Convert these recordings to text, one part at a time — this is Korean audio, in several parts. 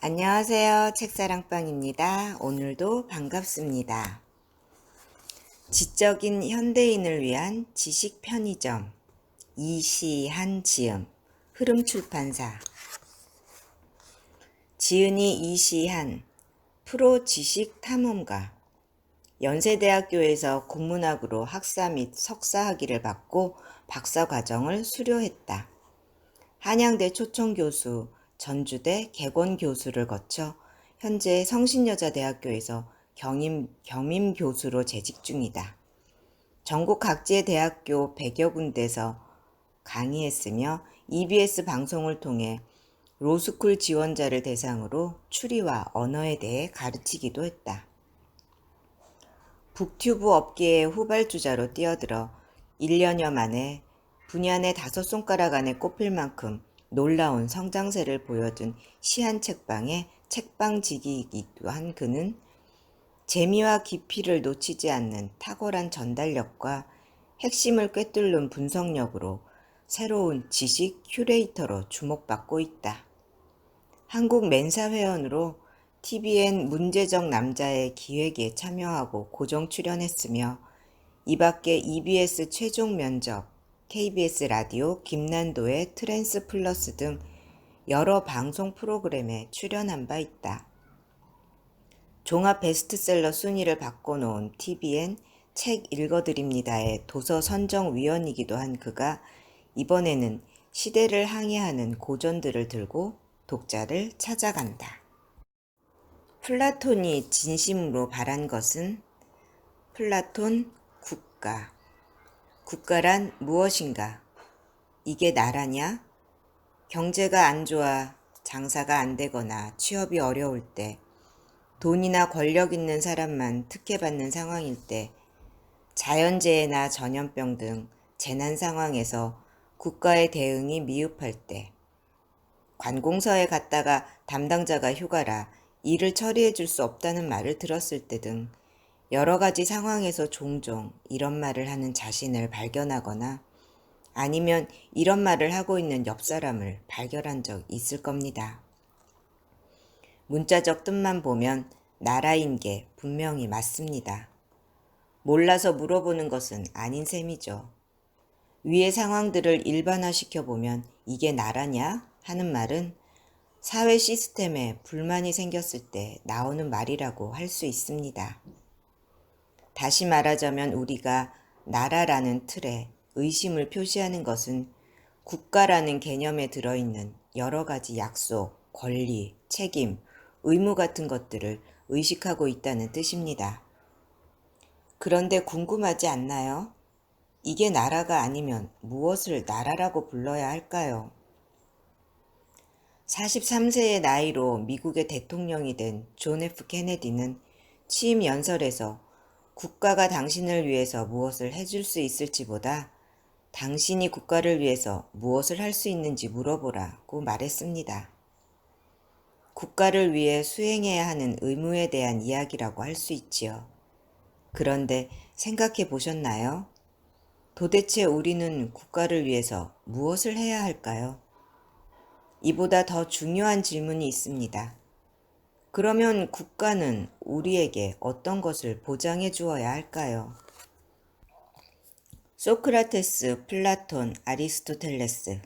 안녕하세요. 책사랑방입니다. 오늘도 반갑습니다. 지적인 현대인을 위한 지식 편의점 이시한 지음 흐름출판사 지은이 이시한 프로 지식 탐험가 연세대학교에서 국문학으로 학사 및 석사 학위를 받고 박사 과정을 수료했다. 한양대 초청교수, 전주대 객원교수를 거쳐 현재 성신여자대학교에서 겸임교수로 재직 중이다. 전국 각지의 대학교 100여 군데서 강의했으며 EBS 방송을 통해 로스쿨 지원자를 대상으로 추리와 언어에 대해 가르치기도 했다. 북튜브 업계의 후발주자로 뛰어들어 1년여 만에 분야 내 5손가락 안에 꼽힐 만큼 놀라운 성장세를 보여준 시한 책방의 책방지기이기도 한 그는 재미와 깊이를 놓치지 않는 탁월한 전달력과 핵심을 꿰뚫는 분석력으로 새로운 지식 큐레이터로 주목받고 있다. 한국 멘사 회원으로 TVN 문제적 남자의 기획에 참여하고 고정 출연했으며 이 밖에 EBS 최종 면접, KBS 라디오 김난도의 트랜스 플러스 등 여러 방송 프로그램에 출연한 바 있다. 종합 베스트셀러 순위를 바꿔놓은 TVN 책 읽어드립니다의 도서 선정위원이기도 한 그가 이번에는 시대를 항해하는 고전들을 들고 독자를 찾아간다. 플라톤이 진심으로 바란 것은 플라톤 국가. 국가란 무엇인가? 이게 나라냐? 경제가 안 좋아 장사가 안 되거나 취업이 어려울 때, 돈이나 권력 있는 사람만 특혜받는 상황일 때, 자연재해나 전염병 등 재난 상황에서 국가의 대응이 미흡할 때, 관공서에 갔다가 담당자가 휴가라 일을 처리해 줄 수 없다는 말을 들었을 때 등 여러 가지 상황에서 종종 이런 말을 하는 자신을 발견하거나 아니면 이런 말을 하고 있는 옆 사람을 발견한 적 있을 겁니다. 문자적 뜻만 보면 나라인 게 분명히 맞습니다. 몰라서 물어보는 것은 아닌 셈이죠. 위의 상황들을 일반화시켜 보면 이게 나라냐? 하는 말은 사회 시스템에 불만이 생겼을 때 나오는 말이라고 할 수 있습니다. 다시 말하자면 우리가 나라라는 틀에 의심을 표시하는 것은 국가라는 개념에 들어있는 여러 가지 약속, 권리, 책임, 의무 같은 것들을 의식하고 있다는 뜻입니다. 그런데 궁금하지 않나요? 이게 나라가 아니면 무엇을 나라라고 불러야 할까요? 43세의 나이로 미국의 대통령이 된 존 F 케네디는 취임 연설에서 국가가 당신을 위해서 무엇을 해줄 수 있을지보다 당신이 국가를 위해서 무엇을 할 수 있는지 물어보라고 말했습니다. 국가를 위해 수행해야 하는 의무에 대한 이야기라고 할 수 있지요. 그런데 생각해 보셨나요? 도대체 우리는 국가를 위해서 무엇을 해야 할까요? 이보다 더 중요한 질문이 있습니다. 그러면 국가는 우리에게 어떤 것을 보장해 주어야 할까요? 소크라테스, 플라톤, 아리스토텔레스.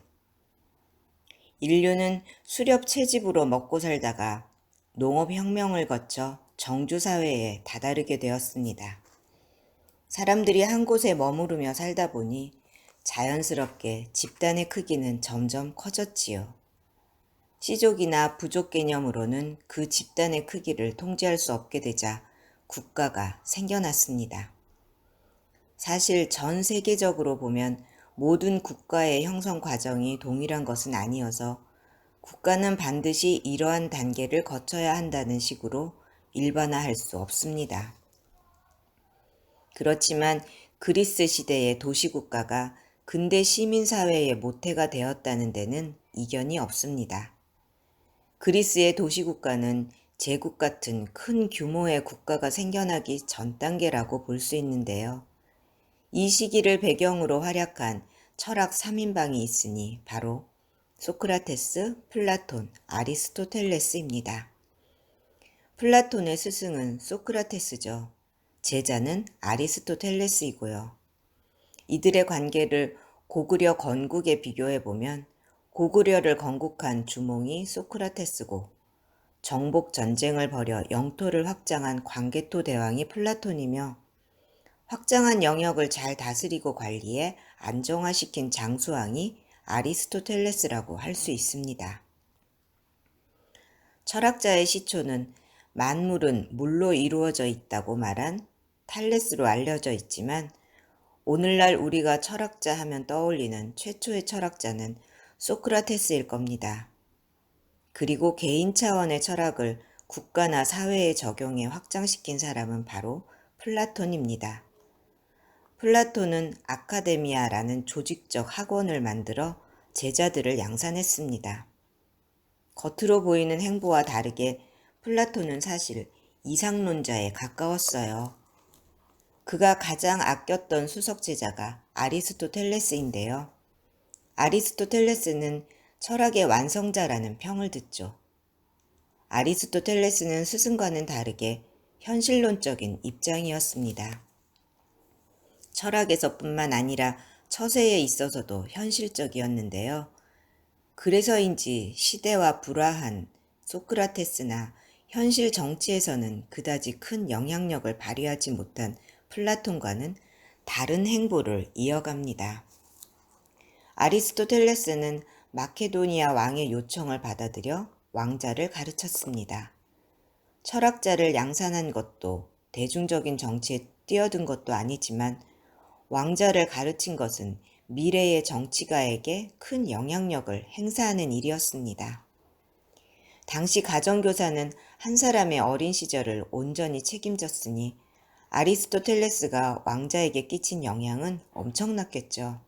인류는 수렵 채집으로 먹고 살다가 농업혁명을 거쳐 정주사회에 다다르게 되었습니다. 사람들이 한 곳에 머무르며 살다 보니 자연스럽게 집단의 크기는 점점 커졌지요. 씨족이나 부족 개념으로는 그 집단의 크기를 통제할 수 없게 되자 국가가 생겨났습니다. 사실 전 세계적으로 보면 모든 국가의 형성 과정이 동일한 것은 아니어서 국가는 반드시 이러한 단계를 거쳐야 한다는 식으로 일반화할 수 없습니다. 그렇지만 그리스 시대의 도시국가가 근대 시민사회의 모태가 되었다는 데는 이견이 없습니다. 그리스의 도시국가는 제국 같은 큰 규모의 국가가 생겨나기 전 단계라고 볼 수 있는데요. 이 시기를 배경으로 활약한 철학 3인방이 있으니 바로 소크라테스, 플라톤, 아리스토텔레스입니다. 플라톤의 스승은 소크라테스죠. 제자는 아리스토텔레스이고요. 이들의 관계를 고구려 건국에 비교해보면 고구려를 건국한 주몽이 소크라테스고 정복 전쟁을 벌여 영토를 확장한 광개토 대왕이 플라톤이며 확장한 영역을 잘 다스리고 관리해 안정화시킨 장수왕이 아리스토텔레스라고 할 수 있습니다. 철학자의 시초는 만물은 물로 이루어져 있다고 말한 탈레스로 알려져 있지만 오늘날 우리가 철학자 하면 떠올리는 최초의 철학자는 소크라테스일 겁니다. 그리고 개인 차원의 철학을 국가나 사회에 적용해 확장시킨 사람은 바로 플라톤입니다. 플라톤은 아카데미아라는 조직적 학원을 만들어 제자들을 양산했습니다. 겉으로 보이는 행보와 다르게 플라톤은 사실 이상론자에 가까웠어요. 그가 가장 아꼈던 수석 제자가 아리스토텔레스인데요. 아리스토텔레스는 철학의 완성자라는 평을 듣죠. 아리스토텔레스는 스승과는 다르게 현실론적인 입장이었습니다. 철학에서뿐만 아니라 처세에 있어서도 현실적이었는데요. 그래서인지 시대와 불화한 소크라테스나 현실 정치에서는 그다지 큰 영향력을 발휘하지 못한 플라톤과는 다른 행보를 이어갑니다. 아리스토텔레스는 마케도니아 왕의 요청을 받아들여 왕자를 가르쳤습니다. 철학자를 양산한 것도 대중적인 정치에 뛰어든 것도 아니지만 왕자를 가르친 것은 미래의 정치가에게 큰 영향력을 행사하는 일이었습니다. 당시 가정교사는 한 사람의 어린 시절을 온전히 책임졌으니 아리스토텔레스가 왕자에게 끼친 영향은 엄청났겠죠.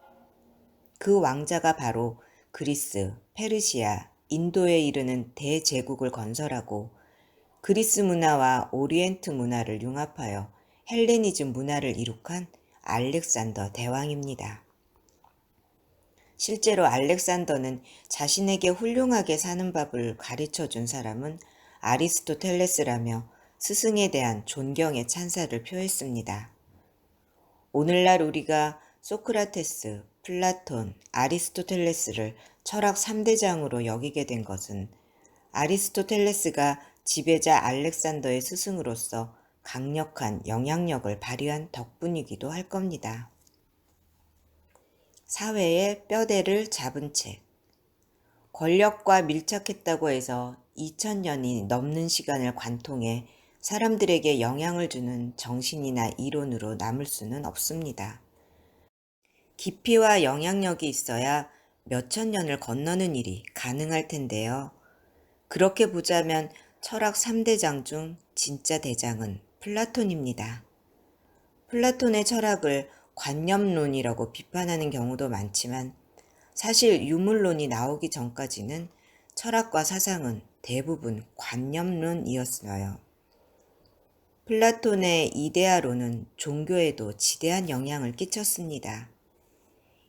그 왕자가 바로 그리스, 페르시아, 인도에 이르는 대제국을 건설하고 그리스 문화와 오리엔트 문화를 융합하여 헬레니즘 문화를 이룩한 알렉산더 대왕입니다. 실제로 알렉산더는 자신에게 훌륭하게 사는 법을 가르쳐준 사람은 아리스토텔레스라며 스승에 대한 존경의 찬사를 표했습니다. 오늘날 우리가 소크라테스, 플라톤, 아리스토텔레스를 철학 3대장으로 여기게 된 것은 아리스토텔레스가 지배자 알렉산더의 스승으로서 강력한 영향력을 발휘한 덕분이기도 할 겁니다. 사회의 뼈대를 잡은 책. 권력과 밀착했다고 해서 2000년이 넘는 시간을 관통해 사람들에게 영향을 주는 정신이나 이론으로 남을 수는 없습니다. 깊이와 영향력이 있어야 몇천 년을 건너는 일이 가능할 텐데요. 그렇게 보자면 철학 3대장 중 진짜 대장은 플라톤입니다. 플라톤의 철학을 관념론이라고 비판하는 경우도 많지만 사실 유물론이 나오기 전까지는 철학과 사상은 대부분 관념론이었어요. 플라톤의 이데아론은 종교에도 지대한 영향을 끼쳤습니다.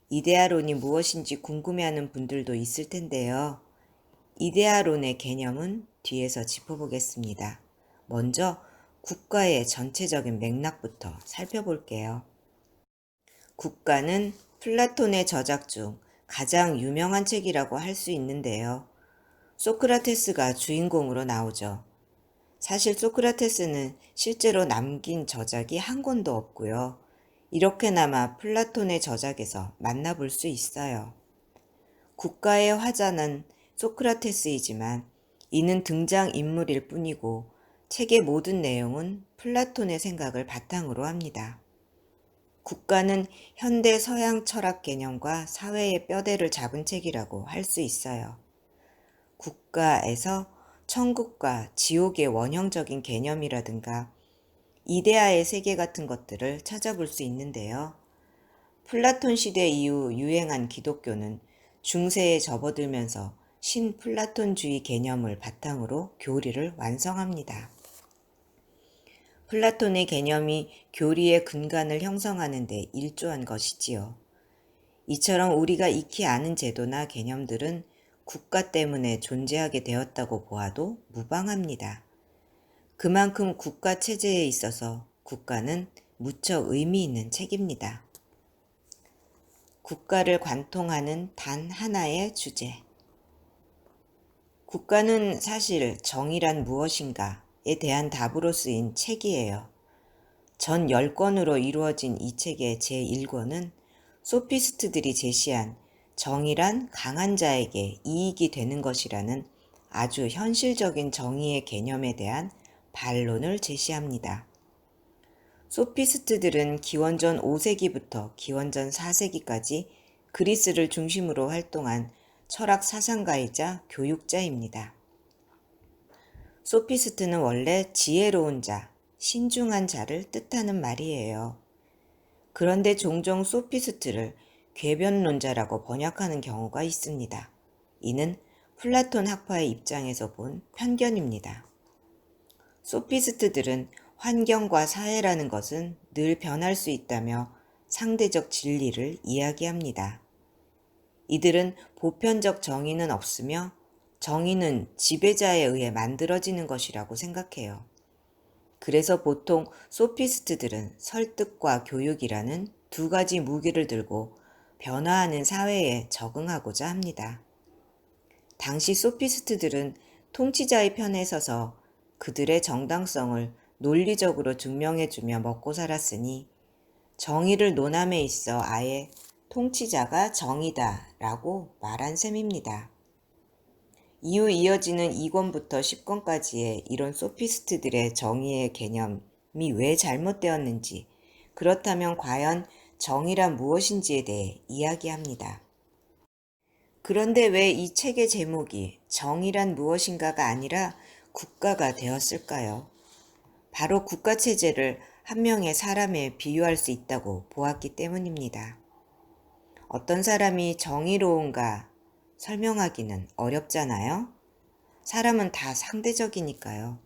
이데아론이 무엇인지 궁금해하는 분들도 있을 텐데요. 이데아론의 개념은 뒤에서 짚어보겠습니다. 먼저 국가의 전체적인 맥락부터 살펴볼게요. 국가는 플라톤의 저작 중 가장 유명한 책이라고 할 수 있는데요. 소크라테스가 주인공으로 나오죠. 사실 소크라테스는 실제로 남긴 저작이 한 권도 없고요. 이렇게나마 플라톤의 저작에서 만나볼 수 있어요. 국가의 화자는 소크라테스이지만 이는 등장인물일 뿐이고 책의 모든 내용은 플라톤의 생각을 바탕으로 합니다. 국가는 현대 서양 철학 개념과 사회의 뼈대를 잡은 책이라고 할 수 있어요. 국가에서 천국과 지옥의 원형적인 개념이라든가 이데아의 세계 같은 것들을 찾아볼 수 있는데요. 플라톤 시대 이후 유행한 기독교는 중세에 접어들면서 신플라톤주의 개념을 바탕으로 교리를 완성합니다. 플라톤의 개념이 교리의 근간을 형성하는 데 일조한 것이지요. 이처럼 우리가 익히 아는 제도나 개념들은 국가 때문에 존재하게 되었다고 보아도 무방합니다. 그만큼 국가 체제에 있어서 국가는 무척 의미 있는 책입니다. 국가를 관통하는 단 하나의 주제. 국가는 사실 정의란 무엇인가에 대한 답으로 쓰인 책이에요. 전 10권으로 이루어진 이 책의 제1권은 소피스트들이 제시한 정의란 강한 자에게 이익이 되는 것이라는 아주 현실적인 정의의 개념에 대한 반론을 제시합니다. 소피스트들은 기원전 5세기부터 기원전 4세기까지 그리스를 중심으로 활동한 철학 사상가이자 교육자입니다. 소피스트는 원래 지혜로운 자, 신중한 자를 뜻하는 말이에요. 그런데 종종 소피스트를 궤변론자라고 번역하는 경우가 있습니다. 이는 플라톤 학파의 입장에서 본 편견입니다. 소피스트들은 환경과 사회라는 것은 늘 변할 수 있다며 상대적 진리를 이야기합니다. 이들은 보편적 정의는 없으며 정의는 지배자에 의해 만들어지는 것이라고 생각해요. 그래서 보통 소피스트들은 설득과 교육이라는 두 가지 무기를 들고 변화하는 사회에 적응하고자 합니다. 당시 소피스트들은 통치자의 편에 서서 그들의 정당성을 논리적으로 증명해주며 먹고 살았으니 정의를 논함에 있어 아예 통치자가 정의다라고 말한 셈입니다. 이후 이어지는 2권부터 10권까지의 이런 소피스트들의 정의의 개념이 왜 잘못되었는지, 그렇다면 과연 정의란 무엇인지에 대해 이야기합니다. 그런데 왜 이 책의 제목이 정의란 무엇인가가 아니라 국가가 되었을까요? 바로 국가체제를 한 명의 사람에 비유할 수 있다고 보았기 때문입니다. 어떤 사람이 정의로운가 설명하기는 어렵잖아요. 사람은 다 상대적이니까요.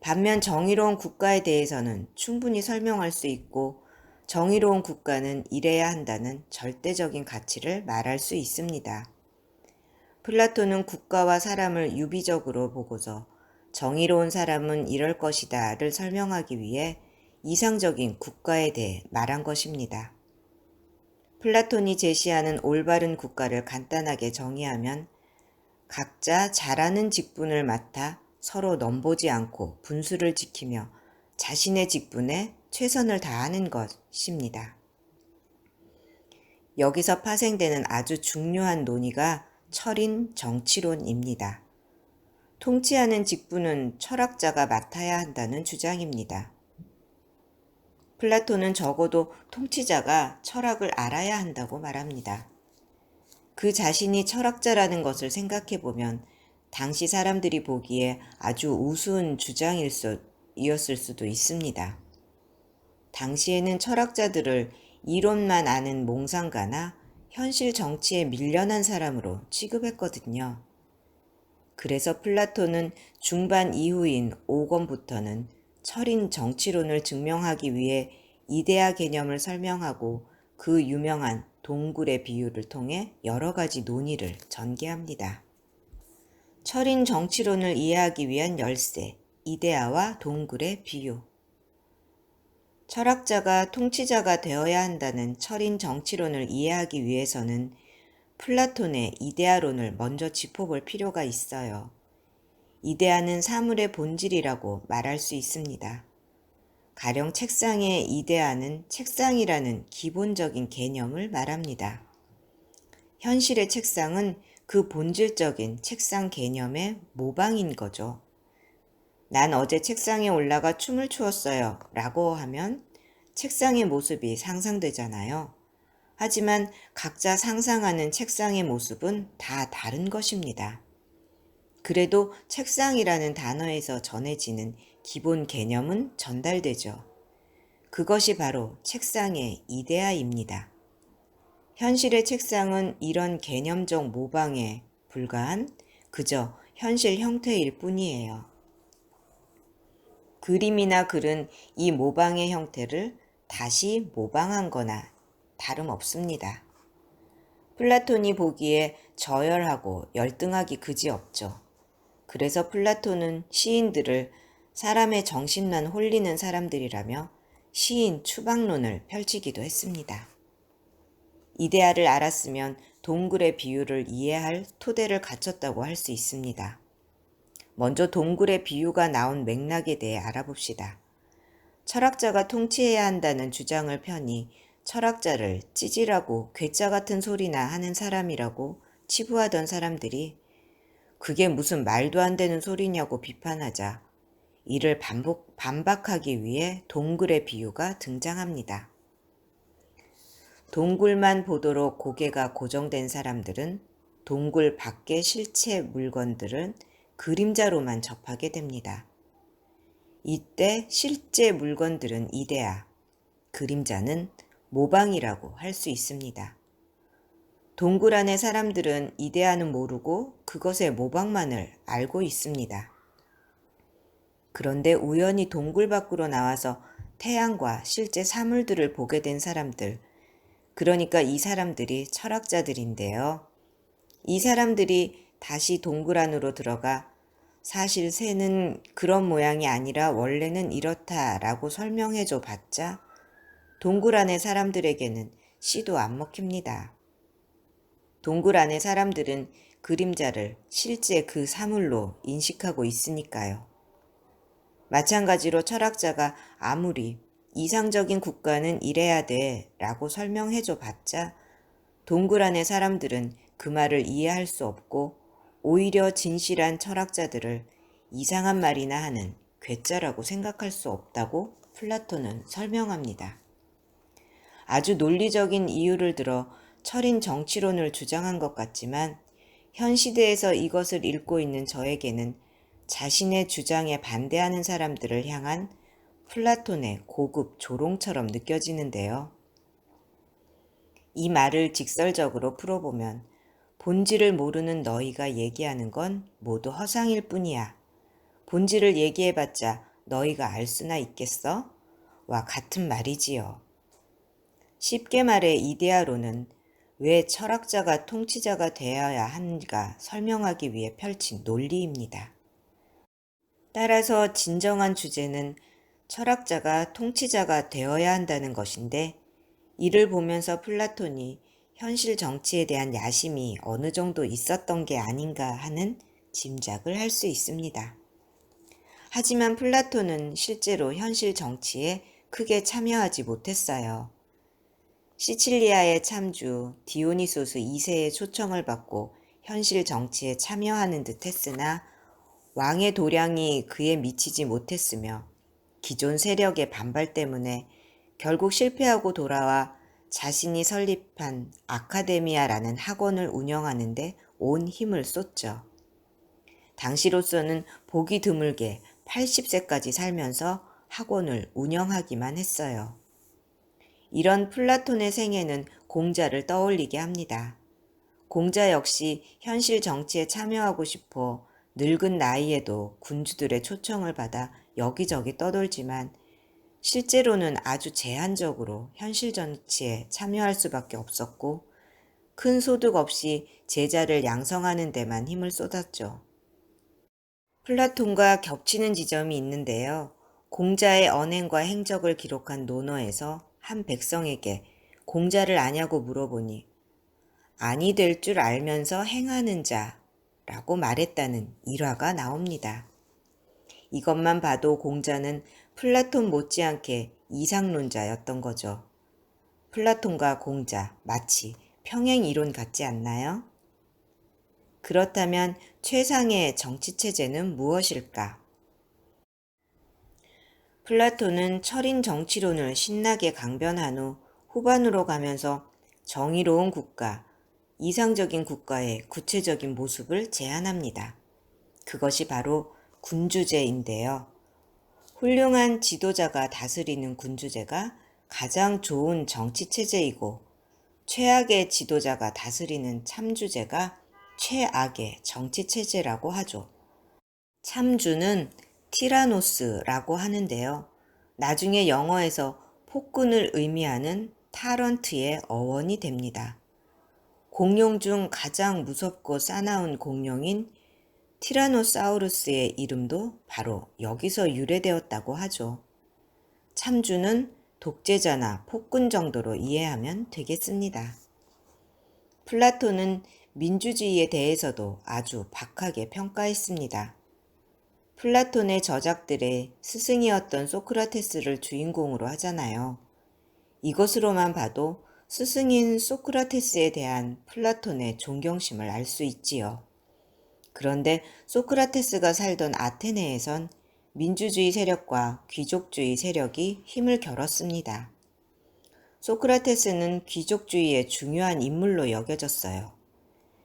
반면 정의로운 국가에 대해서는 충분히 설명할 수 있고 정의로운 국가는 이래야 한다는 절대적인 가치를 말할 수 있습니다. 플라톤은 국가와 사람을 유비적으로 보고서 정의로운 사람은 이럴 것이다를 설명하기 위해 이상적인 국가에 대해 말한 것입니다. 플라톤이 제시하는 올바른 국가를 간단하게 정의하면 각자 잘하는 직분을 맡아 서로 넘보지 않고 분수를 지키며 자신의 직분에 최선을 다하는 것입니다. 여기서 파생되는 아주 중요한 논의가 철인 정치론입니다. 통치하는 직분은 철학자가 맡아야 한다는 주장입니다. 플라톤은 적어도 통치자가 철학을 알아야 한다고 말합니다. 그 자신이 철학자라는 것을 생각해보면 당시 사람들이 보기에 아주 우스운 주장이었을 수도 있습니다. 당시에는 철학자들을 이론만 아는 몽상가나 현실 정치에 밀려난 사람으로 취급했거든요. 그래서 플라톤은 중반 이후인 5권부터는 철인 정치론을 증명하기 위해 이데아 개념을 설명하고 그 유명한 동굴의 비유를 통해 여러 가지 논의를 전개합니다. 철인 정치론을 이해하기 위한 열쇠, 이데아와 동굴의 비유. 철학자가 통치자가 되어야 한다는 철인 정치론을 이해하기 위해서는 플라톤의 이데아론을 먼저 짚어볼 필요가 있어요. 이데아는 사물의 본질이라고 말할 수 있습니다. 가령 책상의 이데아는 책상이라는 기본적인 개념을 말합니다. 현실의 책상은 그 본질적인 책상 개념의 모방인 거죠. 난 어제 책상에 올라가 춤을 추었어요 라고 하면 책상의 모습이 상상되잖아요. 하지만 각자 상상하는 책상의 모습은 다 다른 것입니다. 그래도 책상이라는 단어에서 전해지는 기본 개념은 전달되죠. 그것이 바로 책상의 이데아입니다. 현실의 책상은 이런 개념적 모방에 불과한 그저 현실 형태일 뿐이에요. 그림이나 글은 이 모방의 형태를 다시 모방한 거나 다름없습니다. 플라톤이 보기에 저열하고 열등하기 그지없죠. 그래서 플라톤은 시인들을 사람의 정신만 홀리는 사람들이라며 시인 추방론을 펼치기도 했습니다. 이데아를 알았으면 동굴의 비유를 이해할 토대를 갖췄다고 할 수 있습니다. 먼저 동굴의 비유가 나온 맥락에 대해 알아봅시다. 철학자가 통치해야 한다는 주장을 펴니 철학자를 찌질하고 괴짜 같은 소리나 하는 사람이라고 치부하던 사람들이 그게 무슨 말도 안 되는 소리냐고 비판하자 이를 반박하기 위해 동굴의 비유가 등장합니다. 동굴만 보도록 고개가 고정된 사람들은 동굴 밖의 실체 물건들은 그림자로만 접하게 됩니다. 이때 실제 물건들은 이데아, 그림자는 모방이라고 할 수 있습니다. 동굴 안의 사람들은 이데아는 모르고 그것의 모방만을 알고 있습니다. 그런데 우연히 동굴 밖으로 나와서 태양과 실제 사물들을 보게 된 사람들, 그러니까 이 사람들이 철학자들인데요. 이 사람들이 다시 동굴 안으로 들어가 사실 새는 그런 모양이 아니라 원래는 이렇다라고 설명해줘 봤자 동굴 안의 사람들에게는 씨도 안 먹힙니다. 동굴 안의 사람들은 그림자를 실제 그 사물로 인식하고 있으니까요. 마찬가지로 철학자가 아무리 이상적인 국가는 이래야 돼 라고 설명해줘 봤자 동굴 안의 사람들은 그 말을 이해할 수 없고 오히려 진실한 철학자들을 이상한 말이나 하는 괴짜라고 생각할 수 없다고 플라톤은 설명합니다. 아주 논리적인 이유를 들어 철인 정치론을 주장한 것 같지만 현 시대에서 이것을 읽고 있는 저에게는 자신의 주장에 반대하는 사람들을 향한 플라톤의 고급 조롱처럼 느껴지는데요. 이 말을 직설적으로 풀어보면 본질을 모르는 너희가 얘기하는 건 모두 허상일 뿐이야. 본질을 얘기해봤자 너희가 알 수나 있겠어? 와 같은 말이지요. 쉽게 말해 이데아론은 왜 철학자가 통치자가 되어야 하는가 설명하기 위해 펼친 논리입니다. 따라서 진정한 주제는 철학자가 통치자가 되어야 한다는 것인데 이를 보면서 플라톤이 현실 정치에 대한 야심이 어느 정도 있었던 게 아닌가 하는 짐작을 할 수 있습니다. 하지만 플라톤은 실제로 현실 정치에 크게 참여하지 못했어요. 시칠리아의 참주 디오니소스 2세의 초청을 받고 현실 정치에 참여하는 듯 했으나 왕의 도량이 그에 미치지 못했으며 기존 세력의 반발 때문에 결국 실패하고 돌아와 자신이 설립한 아카데미아라는 학원을 운영하는 데 온 힘을 쏟죠. 당시로서는 보기 드물게 80세까지 살면서 학원을 운영하기만 했어요. 이런 플라톤의 생애는 공자를 떠올리게 합니다. 공자 역시 현실 정치에 참여하고 싶어 늙은 나이에도 군주들의 초청을 받아 여기저기 떠돌지만 실제로는 아주 제한적으로 현실 정치에 참여할 수밖에 없었고 큰 소득 없이 제자를 양성하는 데만 힘을 쏟았죠. 플라톤과 겹치는 지점이 있는데요. 공자의 언행과 행적을 기록한 논어에서 한 백성에게 공자를 아냐고 물어보니 아니 될 줄 알면서 행하는 자라고 말했다는 일화가 나옵니다. 이것만 봐도 공자는 플라톤 못지않게 이상론자였던 거죠. 플라톤과 공자 마치 평행 이론 같지 않나요? 그렇다면 최상의 정치체제는 무엇일까? 플라톤은 철인 정치론을 신나게 강변한 후 후반으로 가면서 정의로운 국가, 이상적인 국가의 구체적인 모습을 제안합니다. 그것이 바로 군주제인데요. 훌륭한 지도자가 다스리는 군주제가 가장 좋은 정치체제이고 최악의 지도자가 다스리는 참주제가 최악의 정치체제라고 하죠. 참주는 티라노스라고 하는데요. 나중에 영어에서 폭군을 의미하는 타런트의 어원이 됩니다. 공룡 중 가장 무섭고 사나운 공룡인 티라노사우루스의 이름도 바로 여기서 유래되었다고 하죠. 참주는 독재자나 폭군 정도로 이해하면 되겠습니다. 플라톤은 민주주의에 대해서도 아주 박하게 평가했습니다. 플라톤의 저작들의 스승이었던 소크라테스를 주인공으로 하잖아요. 이것으로만 봐도 스승인 소크라테스에 대한 플라톤의 존경심을 알 수 있지요. 그런데 소크라테스가 살던 아테네에선 민주주의 세력과 귀족주의 세력이 힘을 겨뤘습니다. 소크라테스는 귀족주의의 중요한 인물로 여겨졌어요.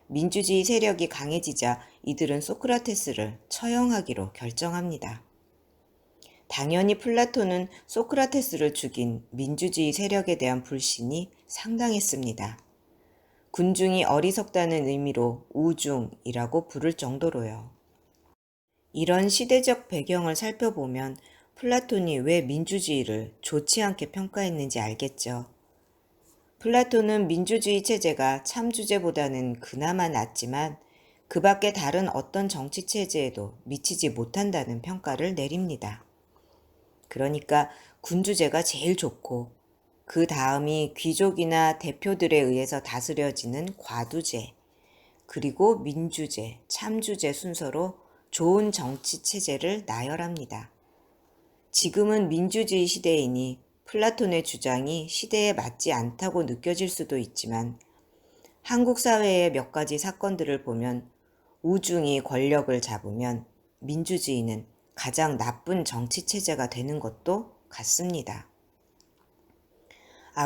민주주의 세력이 강해지자 이들은 소크라테스를 처형하기로 결정합니다. 당연히 플라톤은 소크라테스를 죽인 민주주의 세력에 대한 불신이 상당했습니다. 군중이 어리석다는 의미로 우중이라고 부를 정도로요. 이런 시대적 배경을 살펴보면 플라톤이 왜 민주주의를 좋지 않게 평가했는지 알겠죠. 플라톤은 민주주의 체제가 참주제보다는 그나마 낫지만 그 밖에 다른 어떤 정치 체제에도 미치지 못한다는 평가를 내립니다. 그러니까 군주제가 제일 좋고 그 다음이 귀족이나 대표들에 의해서 다스려지는 과두제, 그리고 민주제, 참주제 순서로 좋은 정치 체제를 나열합니다. 지금은 민주주의 시대이니 플라톤의 주장이 시대에 맞지 않다고 느껴질 수도 있지만 한국 사회의 몇 가지 사건들을 보면 우중이 권력을 잡으면 민주주의는 가장 나쁜 정치 체제가 되는 것도 같습니다.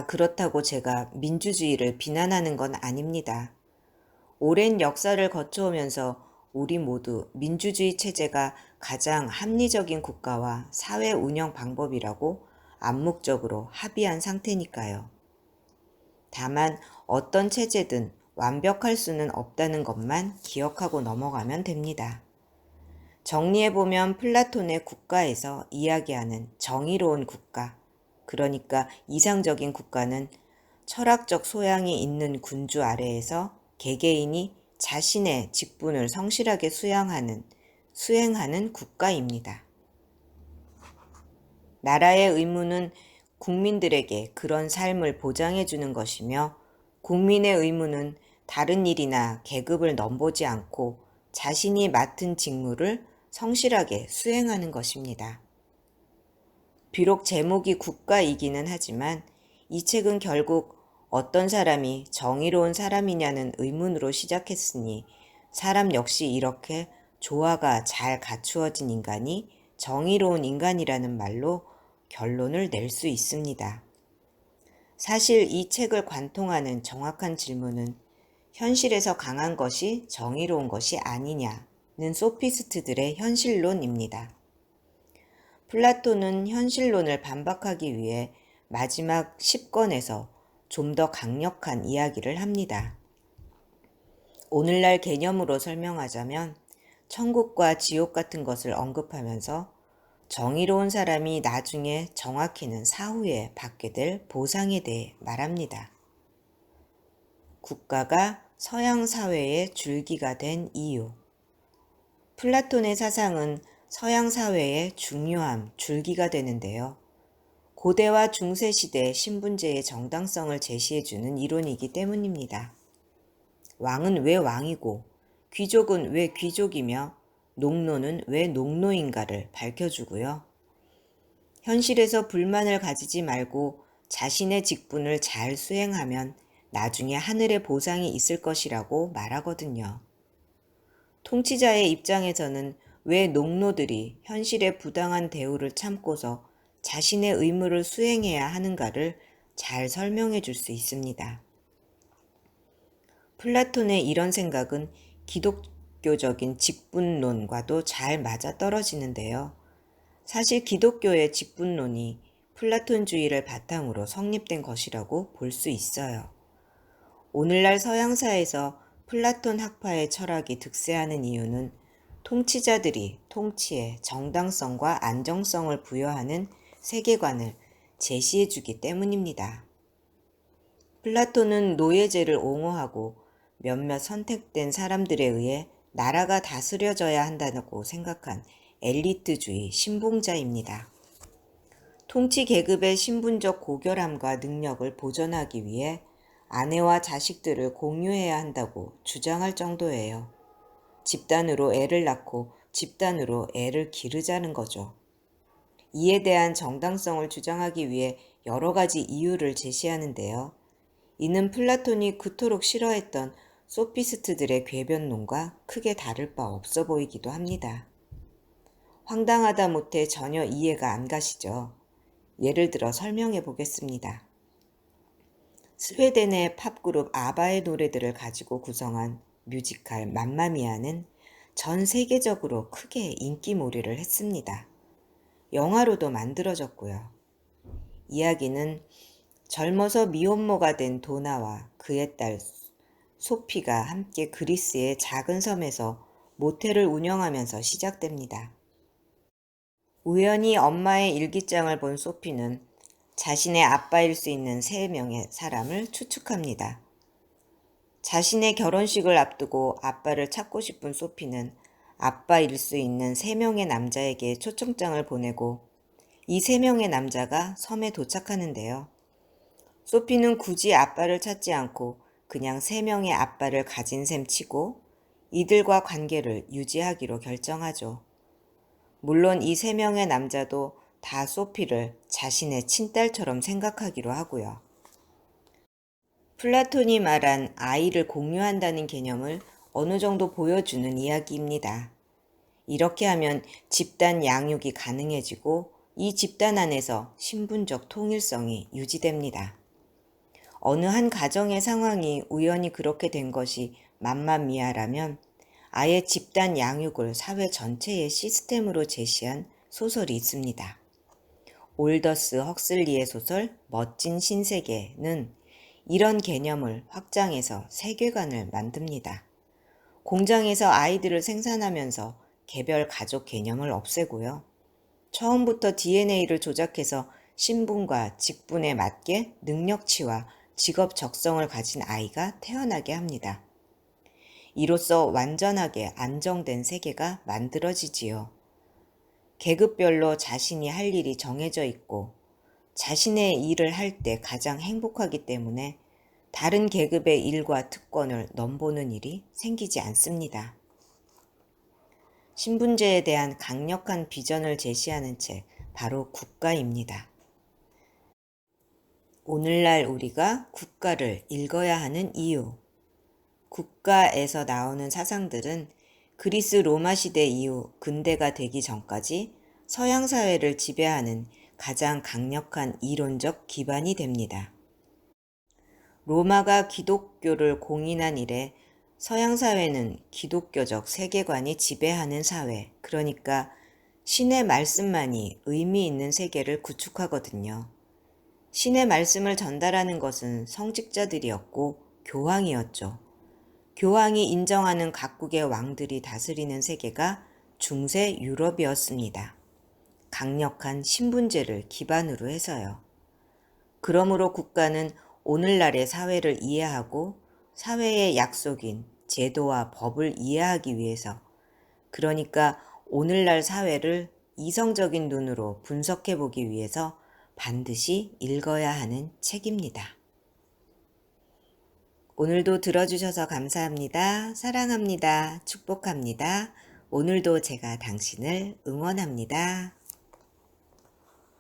그렇다고 제가 민주주의를 비난하는 건 아닙니다. 오랜 역사를 거쳐오면서 우리 모두 민주주의 체제가 가장 합리적인 국가와 사회 운영 방법이라고 암묵적으로 합의한 상태니까요. 다만 어떤 체제든 완벽할 수는 없다는 것만 기억하고 넘어가면 됩니다. 정리해보면 플라톤의 국가에서 이야기하는 정의로운 국가, 그러니까 이상적인 국가는 철학적 소양이 있는 군주 아래에서 개개인이 자신의 직분을 성실하게 수행하는 국가입니다. 나라의 의무는 국민들에게 그런 삶을 보장해 주는 것이며 국민의 의무는 다른 일이나 계급을 넘보지 않고 자신이 맡은 직무를 성실하게 수행하는 것입니다. 비록 제목이 국가이기는 하지만 이 책은 결국 어떤 사람이 정의로운 사람이냐는 의문으로 시작했으니 사람 역시 이렇게 조화가 잘 갖추어진 인간이 정의로운 인간이라는 말로 결론을 낼 수 있습니다. 사실 이 책을 관통하는 정확한 질문은 현실에서 강한 것이 정의로운 것이 아니냐는 소피스트들의 현실론입니다. 플라톤은 현실론을 반박하기 위해 마지막 10권에서 좀 더 강력한 이야기를 합니다. 오늘날 개념으로 설명하자면 천국과 지옥 같은 것을 언급하면서 정의로운 사람이 나중에 정확히는 사후에 받게 될 보상에 대해 말합니다. 국가가 서양 사회의 줄기가 된 이유. 플라톤의 사상은 서양 사회의 중요한 줄기가 되는데요. 고대와 중세시대 신분제의 정당성을 제시해주는 이론이기 때문입니다. 왕은 왜 왕이고 귀족은 왜 귀족이며 농노는 왜 농노인가를 밝혀주고요. 현실에서 불만을 가지지 말고 자신의 직분을 잘 수행하면 나중에 하늘의 보상이 있을 것이라고 말하거든요. 통치자의 입장에서는 왜 농노들이 현실의 부당한 대우를 참고서 자신의 의무를 수행해야 하는가를 잘 설명해 줄 수 있습니다. 플라톤의 이런 생각은 기독교적인 직분론과도 잘 맞아떨어지는데요. 사실 기독교의 직분론이 플라톤주의를 바탕으로 성립된 것이라고 볼 수 있어요. 오늘날 서양사에서 플라톤 학파의 철학이 득세하는 이유는 통치자들이 통치에 정당성과 안정성을 부여하는 세계관을 제시해주기 때문입니다. 플라톤은 노예제를 옹호하고 몇몇 선택된 사람들에 의해 나라가 다스려져야 한다고 생각한 엘리트주의 신봉자입니다. 통치 계급의 신분적 고결함과 능력을 보존하기 위해 아내와 자식들을 공유해야 한다고 주장할 정도예요. 집단으로 애를 낳고 집단으로 애를 기르자는 거죠. 이에 대한 정당성을 주장하기 위해 여러 가지 이유를 제시하는데요. 이는 플라톤이 그토록 싫어했던 소피스트들의 궤변론과 크게 다를 바 없어 보이기도 합니다. 황당하다 못해 전혀 이해가 안 가시죠? 예를 들어 설명해 보겠습니다. 스웨덴의 팝그룹 아바의 노래들을 가지고 구성한 뮤지컬 맘마미아는 전 세계적으로 크게 인기몰이를 했습니다. 영화로도 만들어졌고요. 이야기는 젊어서 미혼모가 된 도나와 그의 딸 소피가 함께 그리스의 작은 섬에서 모텔을 운영하면서 시작됩니다. 우연히 엄마의 일기장을 본 소피는 자신의 아빠일 수 있는 3명의 사람을 추측합니다. 자신의 결혼식을 앞두고 아빠를 찾고 싶은 소피는 아빠일 수 있는 3명의 남자에게 초청장을 보내고 이 3명의 남자가 섬에 도착하는데요. 소피는 굳이 아빠를 찾지 않고 그냥 3명의 아빠를 가진 셈 치고 이들과 관계를 유지하기로 결정하죠. 물론 이 3명의 남자도 다 소피를 자신의 친딸처럼 생각하기로 하고요. 플라톤이 말한 아이를 공유한다는 개념을 어느 정도 보여주는 이야기입니다. 이렇게 하면 집단 양육이 가능해지고 이 집단 안에서 신분적 통일성이 유지됩니다. 어느 한 가정의 상황이 우연히 그렇게 된 것이 맘마미아라면 아예 집단 양육을 사회 전체의 시스템으로 제시한 소설이 있습니다. 올더스 헉슬리의 소설 멋진 신세계는 이런 개념을 확장해서 세계관을 만듭니다. 공장에서 아이들을 생산하면서 개별 가족 개념을 없애고요. 처음부터 DNA를 조작해서 신분과 직분에 맞게 능력치와 직업 적성을 가진 아이가 태어나게 합니다. 이로써 완전하게 안정된 세계가 만들어지지요. 계급별로 자신이 할 일이 정해져 있고 자신의 일을 할 때 가장 행복하기 때문에 다른 계급의 일과 특권을 넘보는 일이 생기지 않습니다. 신분제에 대한 강력한 비전을 제시하는 책, 바로 국가입니다. 오늘날 우리가 국가를 읽어야 하는 이유. 국가에서 나오는 사상들은 그리스 로마 시대 이후 근대가 되기 전까지 서양 사회를 지배하는 가장 강력한 이론적 기반이 됩니다. 로마가 기독교를 공인한 이래 서양 사회는 기독교적 세계관이 지배하는 사회, 그러니까 신의 말씀만이 의미 있는 세계를 구축하거든요. 신의 말씀을 전달하는 것은 성직자들이었고 교황이었죠. 교황이 인정하는 각국의 왕들이 다스리는 세계가 중세 유럽이었습니다. 강력한 신분제를 기반으로 해서요. 그러므로 국가는 오늘날의 사회를 이해하고 사회의 약속인 제도와 법을 이해하기 위해서, 그러니까 오늘날 사회를 이성적인 눈으로 분석해 보기 위해서 반드시 읽어야 하는 책입니다. 오늘도 들어주셔서 감사합니다. 사랑합니다. 축복합니다. 오늘도 제가 당신을 응원합니다.